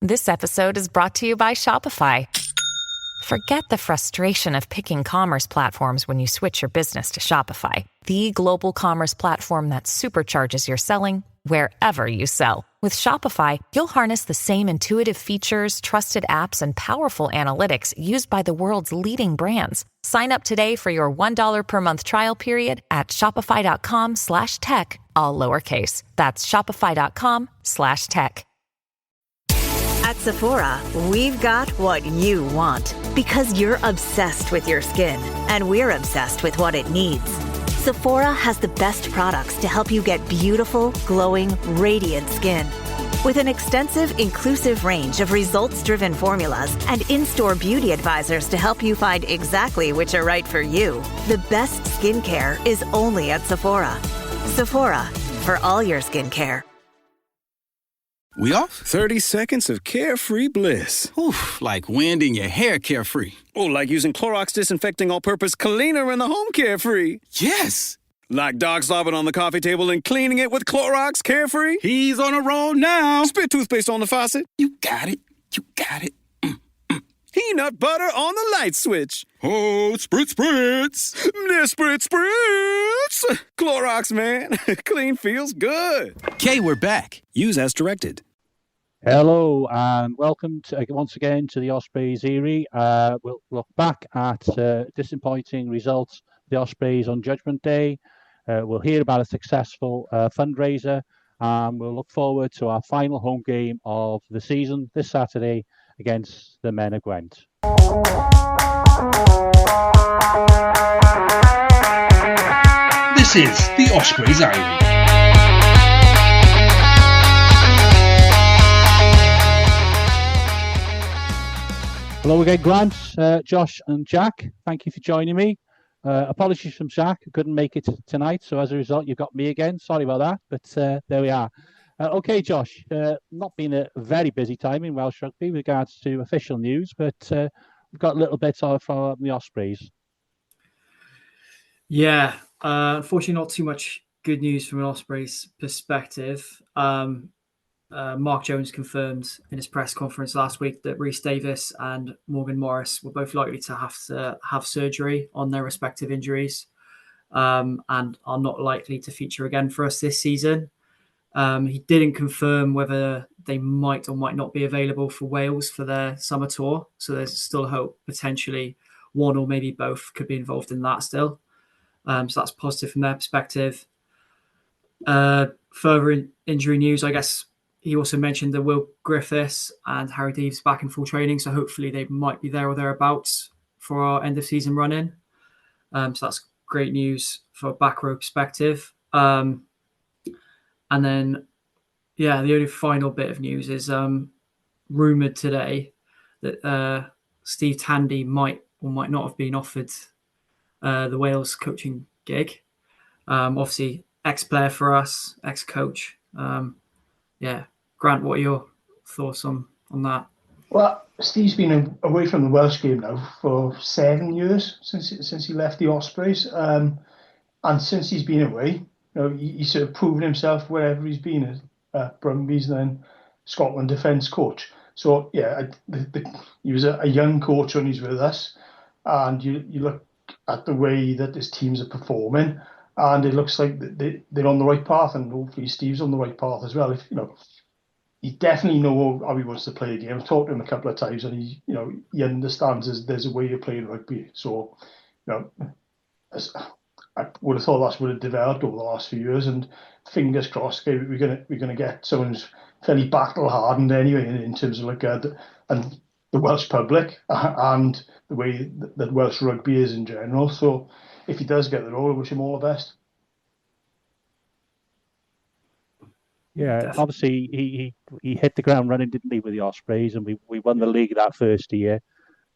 This episode is brought to you by Shopify. Forget the frustration of picking commerce platforms when you switch your business to Shopify, the global commerce platform that supercharges your selling wherever you sell. With Shopify, you'll harness the same intuitive features, trusted apps, and powerful analytics used by the world's leading brands. Sign up today for your $1 per month trial period at shopify.com/tech, all lowercase. That's shopify.com/tech. At Sephora, we've got what you want because you're obsessed with your skin and we're obsessed with what it needs. Sephora has the best products to help you get beautiful, glowing, radiant skin. With an extensive, inclusive range of results-driven formulas and in-store beauty advisors to help you find exactly which are right for you, the best skincare is only at Sephora. Sephora, for all your skincare. We off? 30 seconds of carefree bliss. Oof, like wind in your hair carefree. Oh, like using Clorox Disinfecting All-Purpose Cleaner in the home carefree. Yes! Like dog slobbing on the coffee table and cleaning it with Clorox Carefree. He's on a roll now. Spit toothpaste on the faucet. You got it. You got it. Peanut butter on the light switch. Oh, spritz, spritz. Spritz, spritz. Clorox, man. Clean feels good. Okay, we're back. Use as directed. Hello and welcome once again to the Ospreys Erie. We'll look back at disappointing results of the Ospreys on Judgement Day. We'll hear about a successful fundraiser, and we'll look forward to our final home game of the season this Saturday against the men of Gwent. This is the Ospreys Erie. Hello again, Grant, Josh and Jack. Thank you for joining me. Apologies from Jack, I couldn't make it tonight, so as a result you've got me again. Sorry about that, but there we are. Okay, Josh, not been a very busy time in Welsh rugby with regards to official news, but we've got a little bit from the Ospreys. Yeah, unfortunately not too much good news from an Ospreys perspective. Mark Jones confirmed in his press conference last week that Rhys Davis and Morgan Morris were both likely to have surgery on their respective injuries, and are not likely to feature again for us this season. He didn't confirm whether they might or might not be available for Wales for their summer tour. So there's still hope potentially one or maybe both could be involved in that still. So that's positive from their perspective. Further injury news, I guess he also mentioned that Will Griffiths and Harry Deves back in full training. So hopefully they might be there or thereabouts for our end of season run-in. So that's great news for a back row perspective. And then, yeah, the only final bit of news is rumoured today that Steve Tandy might or might not have been offered the Wales coaching gig. Obviously, ex-player for us, ex-coach. Yeah, Grant, what are your thoughts on that? Well, Steve's been away from the Welsh game now for 7 years since he left the Ospreys. And since he's been away, you know, he's sort of proven himself wherever he's been at Brumbies and then Scotland defence coach. So, yeah, he was a young coach when he's with us. And you look at the way that his teams are performing, and it looks like they're on the right path, and hopefully Steve's on the right path as well. He definitely knows how he wants to play a game. I've talked to him a couple of times, and he understands there's a way of playing rugby. So, I would have thought that's would have developed over the last few years, and fingers crossed, okay, we're gonna get someone who's fairly battle hardened anyway in terms of and the Welsh public and the way that Welsh rugby is in general. So if he does get the role, I wish him all the best. Yeah, definitely. Obviously he hit the ground running, didn't he, with the Ospreys, and we won the league that first year,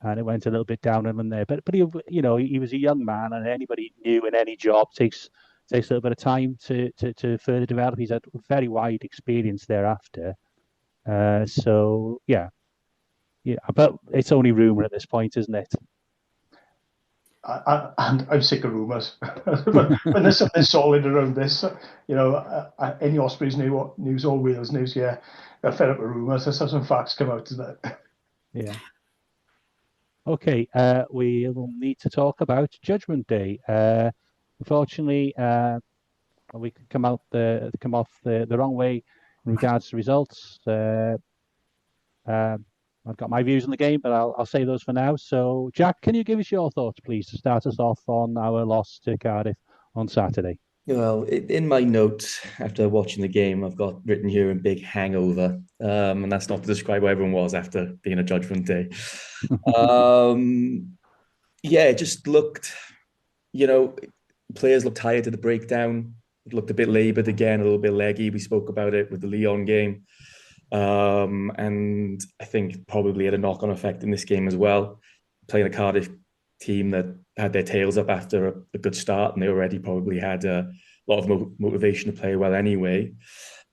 and it went a little bit down on there. But he was a young man, and anybody new in any job takes a little bit of time to further develop. He's had very wide experience thereafter. So yeah, but it's only rumour at this point, isn't it? and I'm sick of rumours. When there's something solid around this, any Ospreys news or Wales news, yeah, they're fed up with rumours. Let's have some facts come out of that. Yeah. Okay, we will need to talk about Judgment Day. Unfortunately, we could come off the wrong way in regards to results. I've got my views on the game, but I'll save those for now. So, Jack, can you give us your thoughts, please, to start us off on our loss to Cardiff on Saturday? Well, in my notes after watching the game, I've got written here in big hangover, and that's not to describe where everyone was after being a Judgment Day. Yeah, it just looked, players looked tired to the breakdown. It looked a bit laboured again, a little bit leggy. We spoke about it with the Lyon game. And I think probably had a knock-on effect in this game as well. Playing a Cardiff team that had their tails up after a good start, and they already probably had a lot of motivation to play well anyway.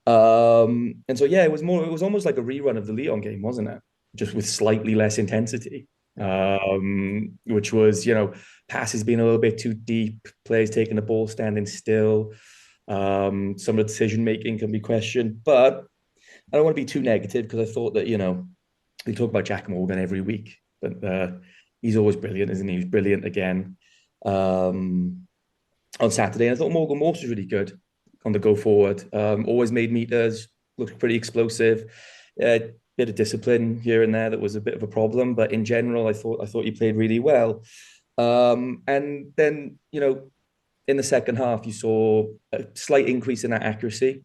And so yeah, it was almost like a rerun of the Lyon game, wasn't it? Just with slightly less intensity. Which was, passes being a little bit too deep, players taking the ball, standing still. Some of the decision making can be questioned, but I don't want to be too negative because I thought that, we talk about Jack Morgan every week, but he's always brilliant, isn't he? He was brilliant again on Saturday. And I thought Morgan Morse was really good on the go forward. Always made meters, looked pretty explosive. Bit of discipline here and there that was a bit of a problem, but in general, I thought he played really well. And then, in the second half, you saw a slight increase in that accuracy.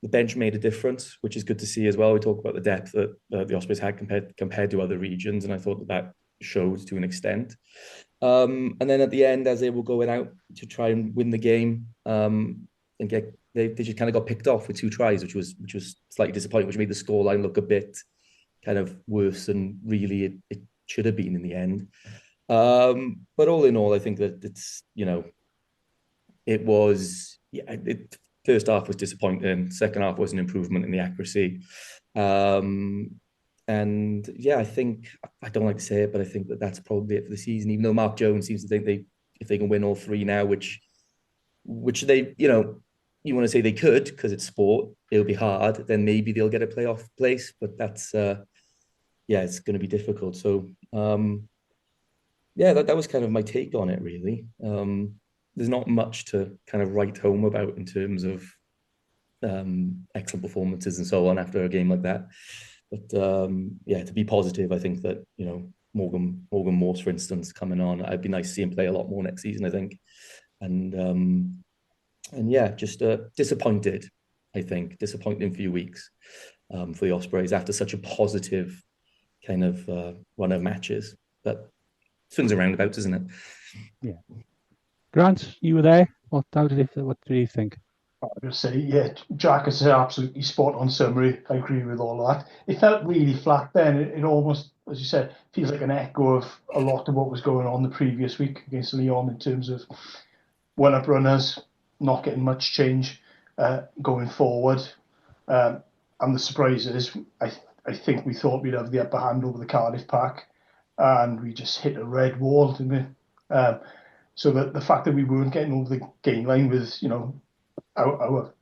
The bench made a difference, which is good to see as well. We talk about the depth that the Ospreys had compared to other regions, and I thought that showed to an extent. And then at the end, as they were going out to try and win the game, and they just kind of got picked off with 2 tries, which was slightly disappointing, which made the scoreline look a bit kind of worse than really it should have been in the end. But all in all, I think that it's it was first half was disappointing. Second half was an improvement in the accuracy. And yeah, I think, I don't like to say it, but I think that's probably it for the season, even though Mark Jones seems to think if they can win all 3 now, which they, you want to say they could, because it's sport, it'll be hard, then maybe they'll get a playoff place, but that's, it's going to be difficult. So, that was kind of my take on it, really. There's not much to kind of write home about in terms of excellent performances and so on after a game like that. But to be positive, I think that Morgan Morse, for instance, coming on, it'd be nice to see him play a lot more next season, I think. And just disappointed. I think disappointing few weeks for the Ospreys after such a positive kind of run of matches. But swings and roundabouts, isn't it? Yeah. Grant, you were there. What do you think? I'll just say, yeah, Jack has an absolutely spot on summary. I agree with all that. It felt really flat then. It almost, as you said, feels like an echo of a lot of what was going on the previous week against Lyon in terms of one-up runners, not getting much change going forward. And the surprise is, I think we thought we'd have the upper hand over the Cardiff pack, and we just hit a red wall, didn't we? So the fact that we weren't getting over the gain line with, our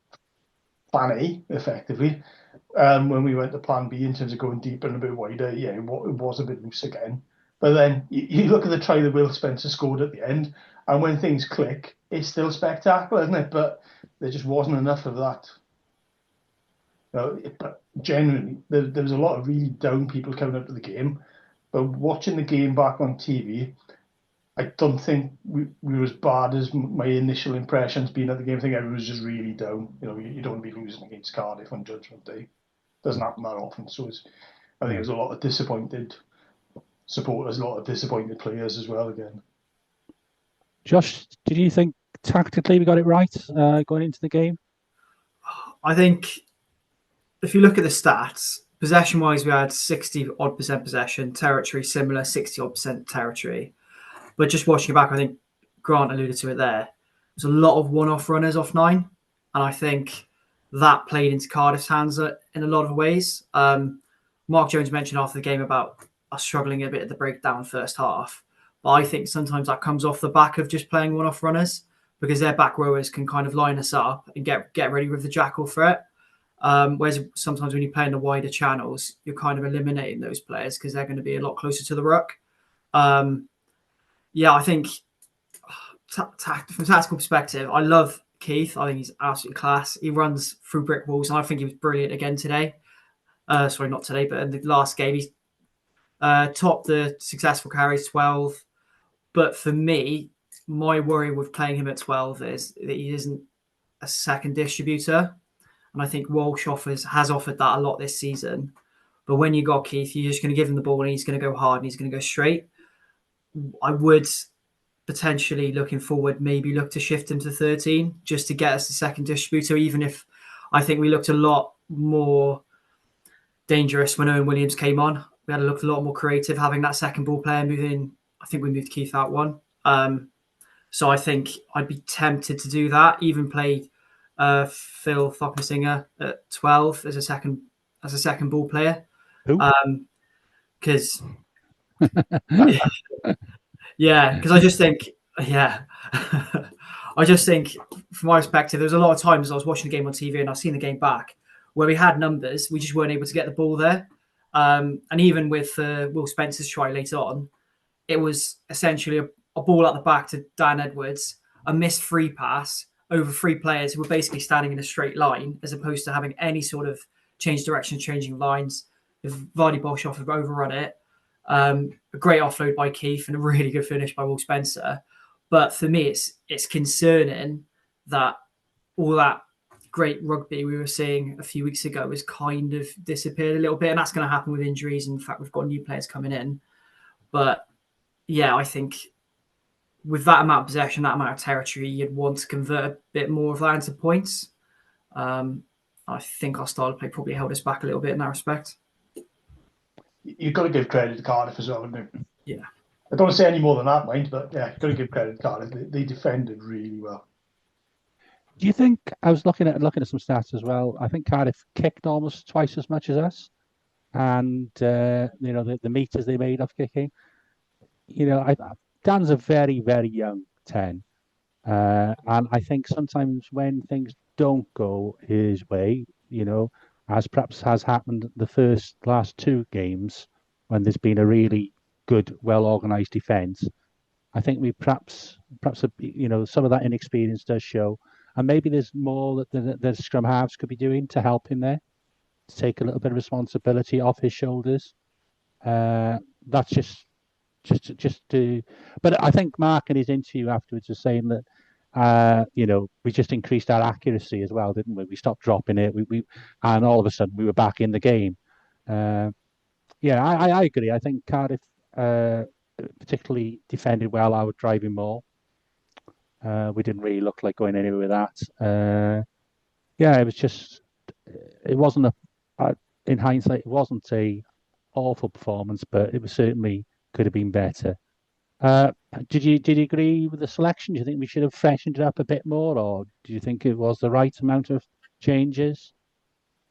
plan A, effectively, when we went to plan B in terms of going deeper and a bit wider, it was a bit loose again. But then you look at the try that Will Spencer scored at the end, and when things click, it's still spectacular, isn't it? But there just wasn't enough of that. But generally, there was a lot of really down people coming up to the game. But watching the game back on TV, I don't think we were as bad as my initial impressions being at the game. I think everyone was just really down. You don't want to be losing against Cardiff on Judgment Day. Doesn't happen that often. So I think there's a lot of disappointed supporters, a lot of disappointed players as well again. Josh, did you think tactically we got it right going into the game? I think if you look at the stats, possession-wise, we had 60-odd% possession, territory similar, 60-odd% territory. But just watching it back, I think Grant alluded to it there. There's a lot of one-off runners off 9. And I think that played into Cardiff's hands in a lot of ways. Mark Jones mentioned after the game about us struggling a bit at the breakdown first half. But I think sometimes that comes off the back of just playing one-off runners, because their back rowers can kind of line us up and get ready with the jackal threat. Whereas sometimes when you play in the wider channels, you're kind of eliminating those players because they're going to be a lot closer to the ruck. I think from a tactical perspective, I love Keith. I think he's absolutely class. He runs through brick walls, and I think he was brilliant again today. Sorry, not today, but in the last game, he's topped the successful carries 12. But for me, my worry with playing him at 12 is that he isn't a second distributor. And I think Walsh has offered that a lot this season. But when you got Keith, you're just going to give him the ball and he's going to go hard and he's going to go straight. I would potentially, looking forward, maybe look to shift him to 13 just to get us the second distributor, even if I think we looked a lot more dangerous when Owen Williams came on. We had to look a lot more creative, having that second ball player moving. I think we moved Keith out one. So I think I'd be tempted to do that, even play Phil Thoppensinger at 12 as a second ball player. Because I just think, I just think from my perspective, there was a lot of times I was watching the game on TV and I've seen the game back where we had numbers, we just weren't able to get the ball there. And even with Will Spencer's try later on, it was essentially a ball at the back to Dan Edwards, a missed free pass over three players who were basically standing in a straight line, as opposed to having any sort of change direction, changing lines. If Vardy Bolshoff had overrun it, a great offload by Keith and a really good finish by Will Spencer. But for me, it's concerning that all that great rugby we were seeing a few weeks ago has kind of disappeared a little bit, and that's going to happen with injuries. In fact, we've got new players coming in. But I think with that amount of possession, that amount of territory, you'd want to convert a bit more of that into points. I think our style of play probably held us back a little bit in that respect. You've got to give credit to Cardiff as well, haven't you? Yeah. I don't want to say any more than that, mind, but you've got to give credit to Cardiff. They defended really well. Do you think, I was looking at some stats as well, I think Cardiff kicked almost twice as much as us, and the meters they made off kicking. Dan's a very, very young 10, and I think sometimes when things don't go his way, as perhaps has happened the last two games when there's been a really good, well-organised defence, I think we perhaps some of that inexperience does show, and maybe there's more that the scrum halves could be doing to help him there, to take a little bit of responsibility off his shoulders. That's just to. But I think Mark in his interview afterwards was saying that we just increased our accuracy as well, didn't we? We stopped dropping it. We and all of a sudden we were back in the game. I agree. I think Cardiff particularly defended well. I would drive him more. We didn't really look like going anywhere with that. It was just. It wasn't in hindsight, it wasn't a awful performance, but it was certainly could have been better. Did you agree with the selection? Do you think we should have freshened it up a bit more, or do you think it was the right amount of changes?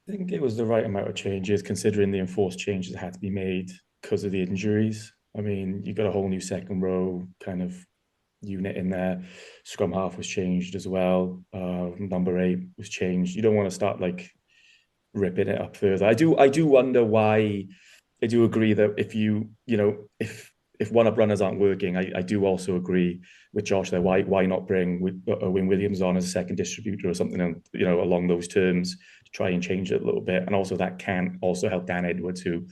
I think it was the right amount of changes, considering the enforced changes that had to be made because of the injuries. I mean, you got a whole new second row kind of unit in there. Scrum half was changed as well. Number 8 was changed. You don't want to start like ripping it up further. I do wonder why. I do agree that if one-up runners aren't working, I do also agree with Josh there. Why not bring Owen Williams on as a second distributor or something, along those terms to try and change it a little bit. And also that can also help Dan Edwards, who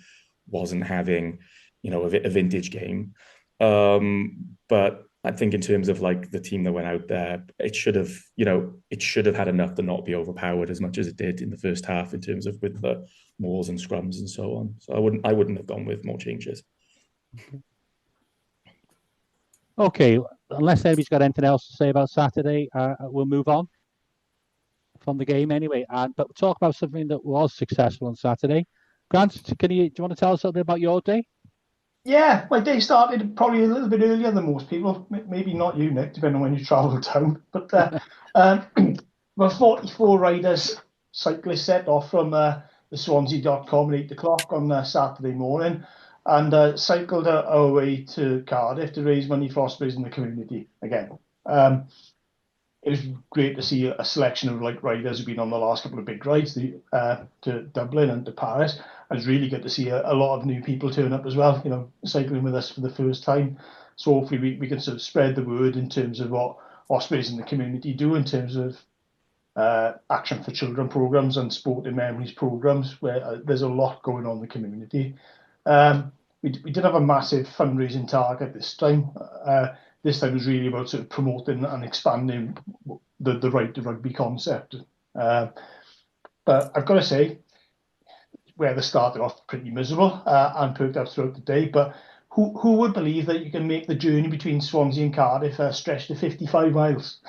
wasn't having, a vintage game. But I think in terms of like the team that went out there, it should have had enough to not be overpowered as much as it did in the first half in terms of with the mauls and scrums and so on. So I wouldn't have gone with more changes. Okay, unless anybody's got anything else to say about Saturday, we'll move on from the game anyway. But we'll talk about something that was successful on Saturday. Grant, do you want to tell us a little bit about your day? Yeah, my day started probably a little bit earlier than most people. Maybe not you, Nick, depending on when you travel down. But about 44 riders, cyclists set off from the Swansea.com at 8 o'clock on Saturday morning. and cycled our way to Cardiff to raise money for Ospreys in the community again. It was great to see a selection of riders who've been on the last couple of big rides to Dublin and to Paris. It was really good to see a lot of new people turn up as well, cycling with us for the first time. So hopefully we can sort of spread the word in terms of what Ospreys in the community do in terms of Action for Children programs and Sport in Memories programs, where there's a lot going on in the community. We did have a massive fundraising target this time. This time was really about sort of promoting and expanding the right to rugby concept. But I've got to say, where they started off pretty miserable and perked up throughout the day. But who would believe that you can make the journey between Swansea and Cardiff stretch to 55 miles?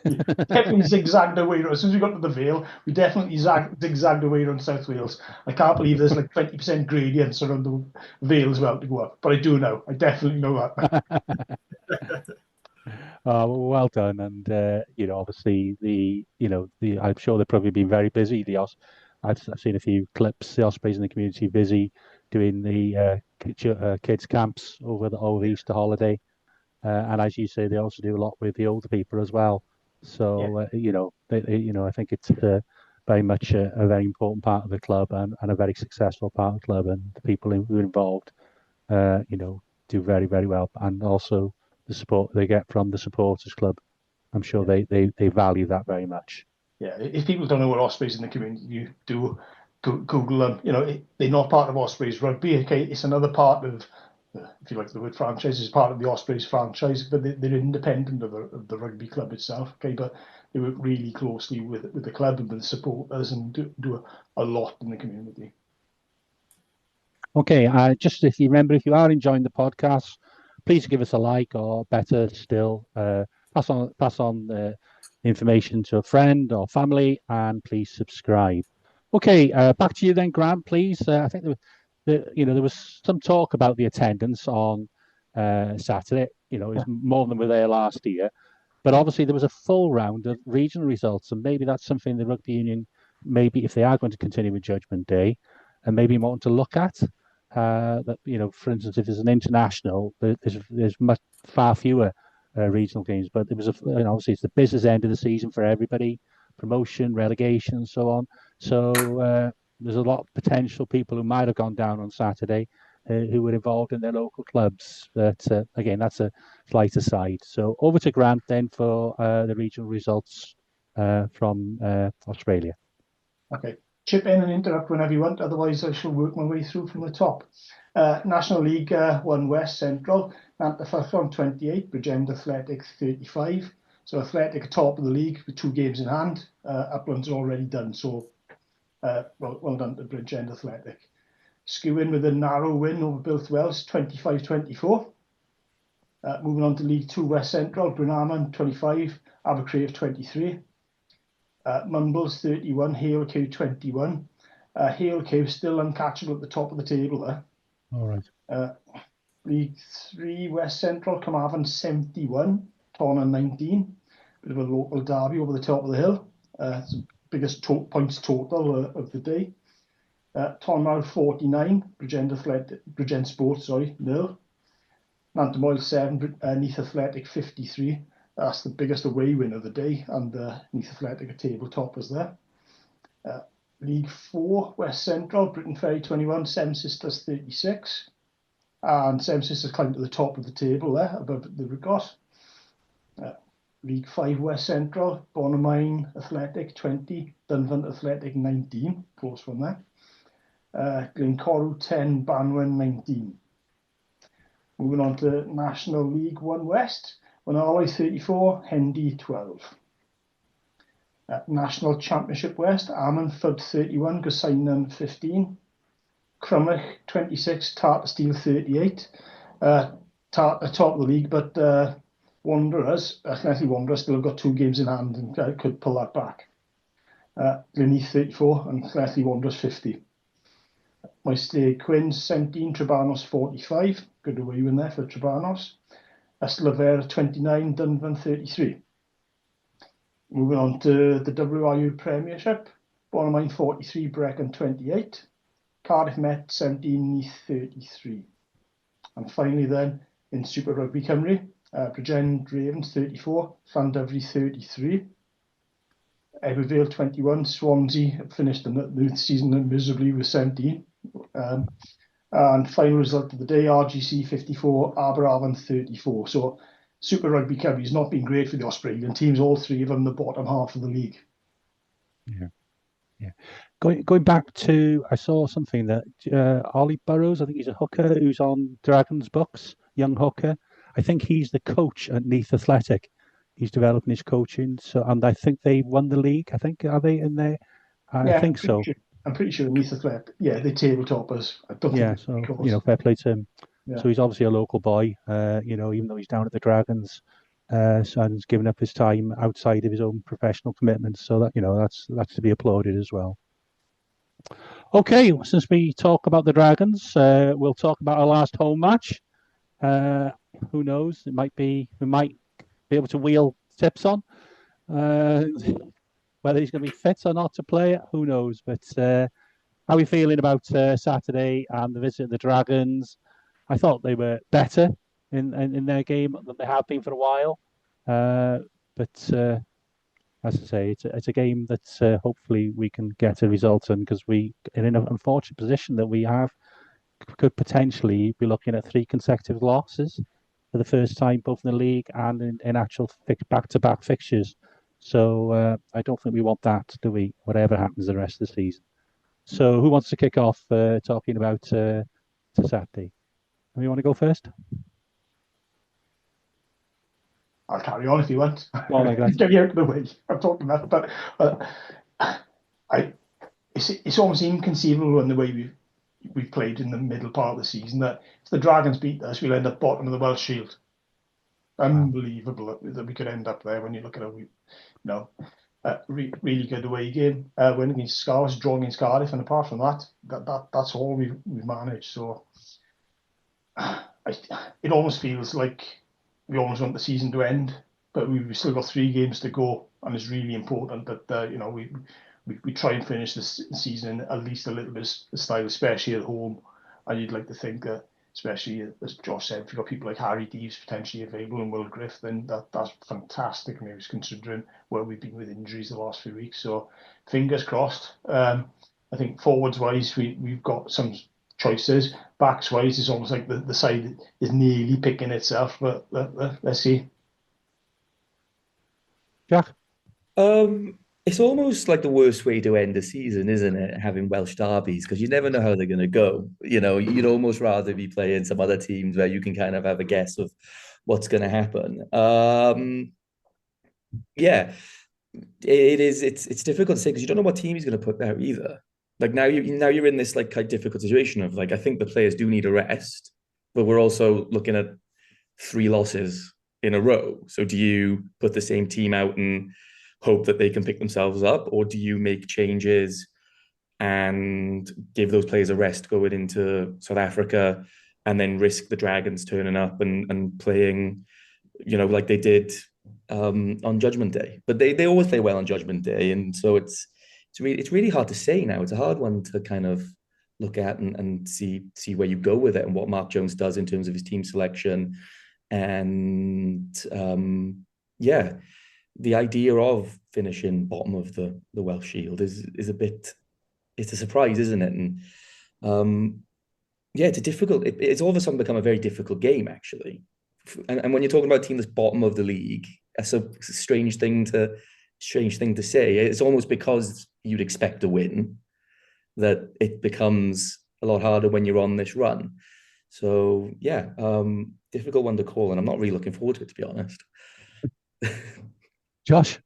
Definitely zigzagged away. As soon as we got to the Vale, we definitely zigzagged away around South Wales. I can't believe there's like 20% gradients around the Vale as well to go up. But I do know. I definitely know that. Well done, and obviously I'm sure they've probably been very busy. I've seen a few clips. The Ospreys in the community busy doing the kids camps over the Easter holiday, and as you say, they also do a lot with the older people as well. So I think it's very much a very important part of the club and a very successful part of the club, and the people who are involved, do very, very well, and also the support they get from the supporters club. I'm sure they value that very much. Yeah, if people don't know what Ospreys in the community do, Google them. They're not part of Ospreys Rugby. Okay, it's another part of, if you like the word franchise, is part of the Ospreys franchise, but they're independent of the rugby club itself. Okay, but they work really closely with the club and with the supporters and do a lot in the community. Okay, just if you are enjoying the podcast, please give us a like, or better still, pass on the information to a friend or family, and please subscribe. Okay, back to you then, Grant, please. I think there was some talk about the attendance on Saturday. It was more than we were there last year, but obviously there was a full round of regional results, and maybe that's something the rugby union, maybe if they are going to continue with Judgement Day, and maybe want to look at. That for instance, if there's an international, there's far fewer regional games, but there was obviously it's the business end of the season for everybody, promotion, relegation, and so on. So there's a lot of potential people who might have gone down on Saturday who were involved in their local clubs. But again, that's a slight aside. So over to Grant then for the regional results from Australia. Okay. Chip in and interrupt whenever you want, otherwise I shall work my way through from the top. National League 1 West Central, Nantyffyllon 28, Bridgend Athletic 35. So Athletic are top of the league with 2 games in hand. Uplands are already done, so well done to Bridgend Athletic. Skewin with a narrow win over Builth Wells, 25-24. Moving on to League 2 West Central, Brynaman 25, Abercrave 23. Mumbles 31, Hale Cave 21. Hale Cave still uncatchable at the top of the table there. All right. League 3 West Central, Carmarthen 71, Tonnan 19. Bit of a local derby over the top of the hill. It's the biggest points total of the day. Tonmouth 49, Bridgend Sports, 0. Nantymoel 7, Neath Athletic 53. That's the biggest away win of the day, and Neath Athletic are table toppers there. League 4 West Central, Britain Ferry 21, Seven Sisters 36. And Seven Sisters climbed to the top of the table there, above the Rigos. League 5 West Central, Bonamine Athletic 20, Dunvant Athletic 19, close one there. Glencorru 10, Banwan 19. Moving on to National League 1 West, Wynalwy 34, Hendy 12. National Championship West, Ammanford 31, Gorseinon 15. Crummock 26, Tartar Steel 38. Tartar top of the league, but Athletic Wanderers still have got 2 games in hand and could pull that back. Gleneath 34 and Athletic Wanderers 50. Maesteg Quins 17, Trebanos 45. Good away win there for Trebanos. Ystlyfer 29, Dunvan 33. Moving on to the WRU Premiership, Bonamine 43, Brecon 28. Cardiff Met 17-33. And finally then, in Super Rugby Cymru, Bridgend Ravens 34, Llandovery 33. Ebervale 21, Swansea finished the season miserably with 17. And final result of the day, RGC 54, Aberafan 34. So Super Rugby Cymru has not been great for the Australian teams, all three of them the bottom half of the league. Yeah. Going back to, I saw something that Ollie Burrows, I think he's a hooker who's on Dragons books, young hooker. I think he's the coach at Neath Athletic. He's developing his coaching, and I think they won the league. I think, are they in there? I think so. Sure. I'm pretty sure Neath Athletic. Yeah, they're tabletoppers. I don't think so fair play to him. Yeah. So he's obviously a local boy. Even though he's down at the Dragons. Son's given up his time outside of his own professional commitments, so that that's to be applauded as well. Okay, since we talk about the Dragons, we'll talk about our last home match. Who knows? We might be able to wheel tips on whether he's going to be fit or not to play it. Who knows? But how are we feeling about Saturday and the visit of the Dragons? I thought they were better in their game than they have been for a while. But as I say, it's a game that hopefully we can get a result in, because we are in an unfortunate position that we could potentially be looking at 3 consecutive losses for the first time, both in the league and in actual back-to-back fixtures. So I don't think we want that, do we? Whatever happens the rest of the season. So who wants to kick off talking about Saturday? You want to go first? I'll carry on if you want. Like that. Get you out of the way. I'm talking about, but it's almost inconceivable in the way we've played in the middle part of the season that if the Dragons beat us, we'll end up bottom of the Welsh Shield. Unbelievable that we could end up there when you look at it. Really good away game. Winning against Scarlets, drawing against Cardiff, and apart from that's all we've managed. So it almost feels like we almost want the season to end, but we've still got 3 games to go, and it's really important that we try and finish this season in at least a little bit of style, especially at home. And you'd like to think that, especially as Josh said, if you've got people like Harry Deeves potentially available and Will Griff, then that's fantastic news considering where we've been with injuries the last few weeks. So fingers crossed. I think forwards wise we've got some choices. Backs wise, it's almost like the side is nearly picking itself, but let's see. Jack? It's almost like the worst way to end a season, isn't it? Having Welsh derbies, because you never know how they're going to go. You'd almost rather be playing some other teams where you can kind of have a guess of what's going to happen. It's difficult to say because you don't know what team he's going to put there either. Like now you're in this like kind of difficult situation of like, I think the players do need a rest, but we're also looking at 3 losses in a row. So do you put the same team out and hope that they can pick themselves up, or do you make changes and give those players a rest going into South Africa and then risk the Dragons turning up and playing, like they did on Judgement Day? But they always play well on Judgement Day, and so it's really hard to say now. It's a hard one to kind of look at and see where you go with it and what Mark Jones does in terms of his team selection. And the idea of finishing bottom of the Welsh Shield is it's a surprise, isn't it? And it's a difficult. It's all of a sudden become a very difficult game, actually. And when you're talking about a team that's bottom of the league, that's a strange thing to say. It's almost because you'd expect a win that it becomes a lot harder when you're on this run. So difficult one to call, and I'm not really looking forward to it, to be honest. Josh?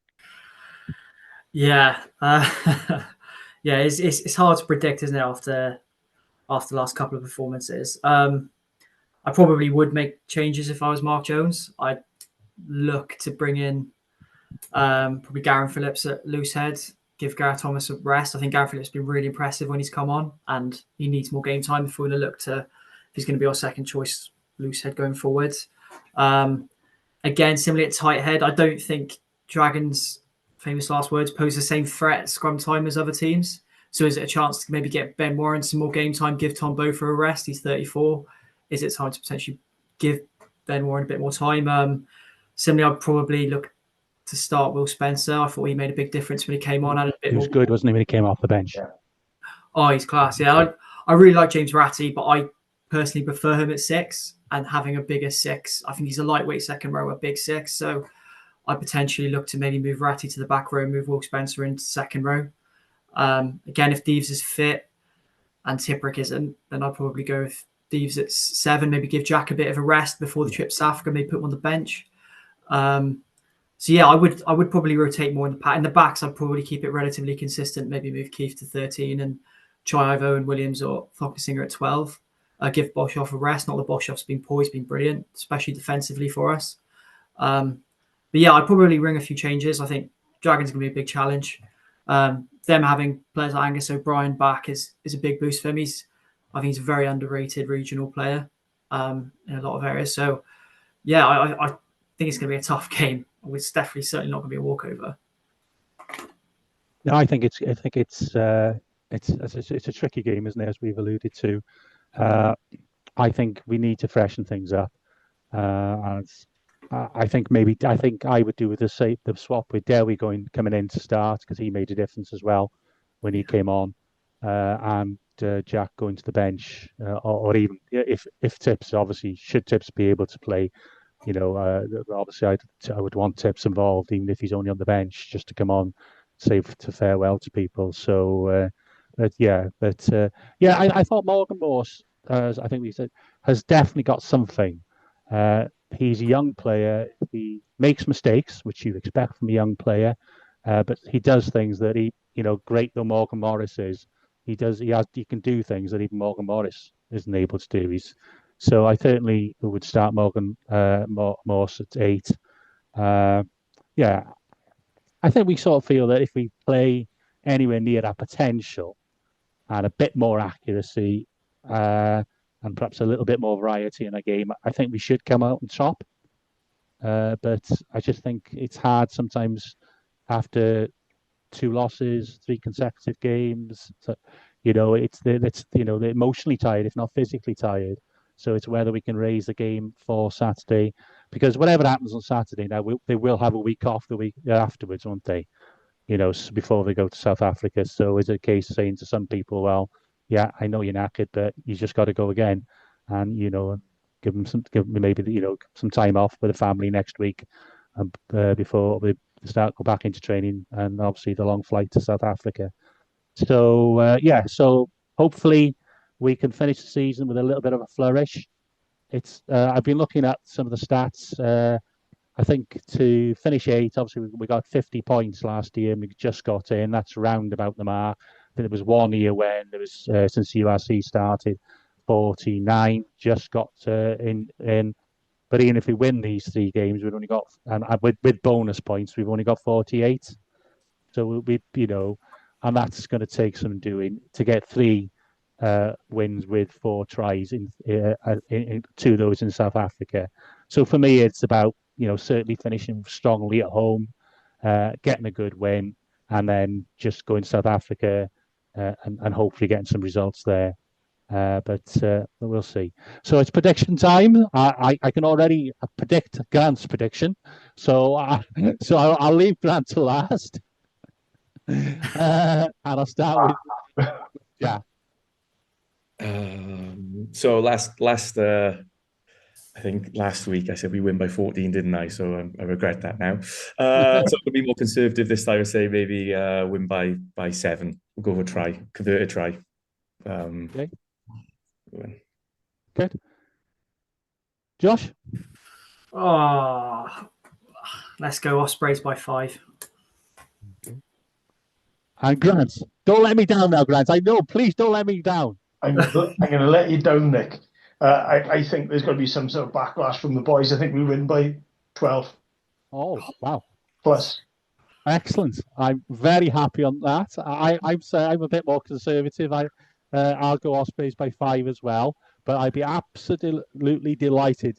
It's hard to predict, isn't it, after the last couple of performances. I probably would make changes if I was Mark Jones. I'd look to bring in probably Gareth Phillips at loose head, give Gareth Thomas a rest. I think Gareth Phillips has been really impressive when he's come on, and he needs more game time if we're going to look to, if he's going to be our second choice loose head going forward. Again, similarly at tight head, I don't think Dragons, famous last words, pose the same threat at scrum time as other teams. So is it a chance to maybe get Ben Warren some more game time, give Tom Beaufort a rest? He's 34. Is it time to potentially give Ben Warren a bit more time? Similarly, I'd probably look to start Will Spencer. I thought he made a big difference when he came on. He was good, wasn't he, when he came off the bench? Yeah. Oh, he's class. Yeah, I really like James Ratty, but I personally prefer him at 6 and having a bigger 6. I think he's a lightweight second row, a big 6. So I potentially look to maybe move Ratty to the back row, move Will Spencer into second row. Again, if Deeves is fit and Tipperick isn't, then I'd probably go with Deeves at 7, maybe give Jack a bit of a rest before the trip to South Africa, maybe put him on the bench. So yeah, I would probably rotate more in the pack. In the backs, I'd probably keep it relatively consistent. Maybe move Keith to 13 and try either Owen Williams or Thockersinger at 12. Give Boshoff a rest. Not that Boshoff's been poor, he's been brilliant, especially defensively for us. But yeah, I'd probably ring a few changes. I think Dragons going to be a big challenge. Them having players like Angus O'Brien back is a big boost for him. I think he's a very underrated regional player in a lot of areas. So yeah, I think it's going to be a tough game. It's definitely certainly not going to be a walkover. No, I think it's a tricky game, isn't it? As we've alluded to, I think we need to freshen things up. And I think I would do with the swap with Derry coming in to start, because he made a difference as well when he came on, and Jack going to the bench, or even if Tips, obviously, should Tips be able to play, obviously I would want Tips involved, even if he's only on the bench, just to come on, say to farewell to people. So, I thought Morgan Morse, as I think we said, has definitely got something. He's a young player. He makes mistakes, which you expect from a young player, but he does things that great though Morgan Morris is, he can do things that even Morgan Morris isn't able to do. So I certainly would start Morgan Morse at 8. I think we sort of feel that if we play anywhere near our potential and a bit more accuracy, and perhaps a little bit more variety in a game, I think we should come out on top. But I just think it's hard sometimes after 2 losses, 3 consecutive games. So, they're emotionally tired, if not physically tired. So it's whether we can raise the game for Saturday, because whatever happens on Saturday, now they will have a week off the week afterwards, won't they? Before they go to South Africa. So is it a case of saying to some people, well, yeah, I know you're knackered, but you just got to go again, and give them maybe some time off with the family next week, before they go back into training, and obviously the long flight to South Africa. So so hopefully we can finish the season with a little bit of a flourish. I've been looking at some of the stats. I think to finish 8, obviously we got 50 points last year, and we just got in. That's round about the mark. I think there was 1 year when there was, since URC started, 49, just got in. But even if we win these 3 games, we've only got, and with bonus points, we've only got 48. So and that's going to take some doing to get 3 wins with 4 tries in 2 of those in South Africa. So for me, it's about certainly finishing strongly at home, getting a good win, and then just going to South Africa and hopefully getting some results there. But we'll see. So it's prediction time. I can already predict Grant's prediction. So I'll leave Grant to last. And I'll start with So last I think last week I said we win by 14, didn't I? So I regret that now. So I'm going to be more conservative this time. I say maybe win by 7. We'll go for a try, convert a try. Okay. Good. Josh? Let's go Ospreys by 5. And Grant, don't let me down now, Grant. I know, please don't let me down. I'm going to let you down, Nick. I think there's going to be some sort of backlash from the boys. I think we win by 12. Oh, wow. Plus. Excellent. I'm very happy on that. I'm a bit more conservative. I'll go Ospreys by 5 as well, but I'd be absolutely delighted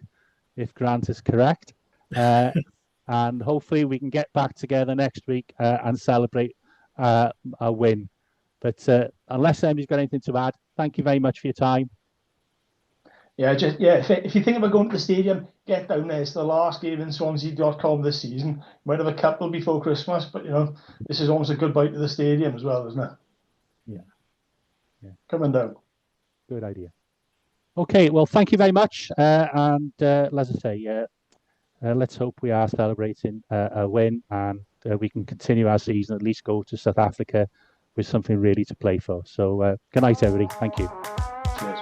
if Grant is correct. And hopefully we can get back together next week and celebrate a win But unless Emmy's got anything to add, thank you very much for your time. If you think about going to the stadium, get down there. It's the last game in Swansea.com this season. Might have a couple before Christmas, but this is almost a goodbye to the stadium as well, isn't it? Yeah. Coming down. Good idea. Okay, well, thank you very much. And as I say, let's hope we are celebrating a win and we can continue our season, at least go to South Africa with something really to play for. So good night, everybody. Thank you. Cheers.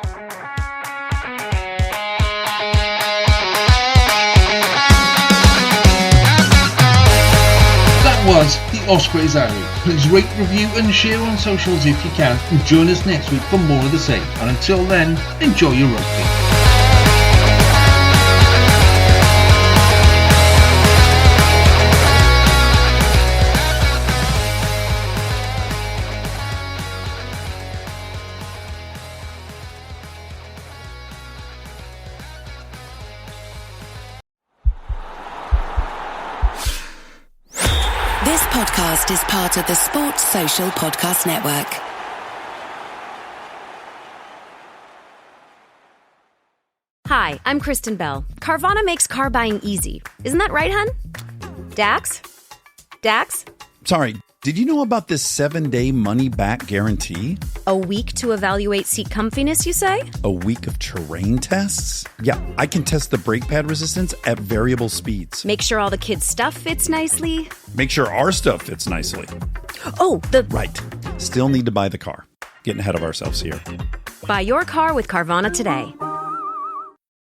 That was the Ospreys Alley. Please rate, review and share on socials if you can, and join us next week for more of the same. And until then, enjoy your rugby. This podcast is part of the Sports Social Podcast Network. Hi, I'm Kristen Bell. Carvana makes car buying easy. Isn't that right, hun? Dax? Sorry, did you know about this 7-day money-back guarantee? A week to evaluate seat comfiness, you say? A week of terrain tests? Yeah, I can test the brake pad resistance at variable speeds. Make sure all the kids' stuff fits nicely. Make sure our stuff fits nicely. Oh, Right. Still need to buy the car. Getting ahead of ourselves here. Buy your car with Carvana today.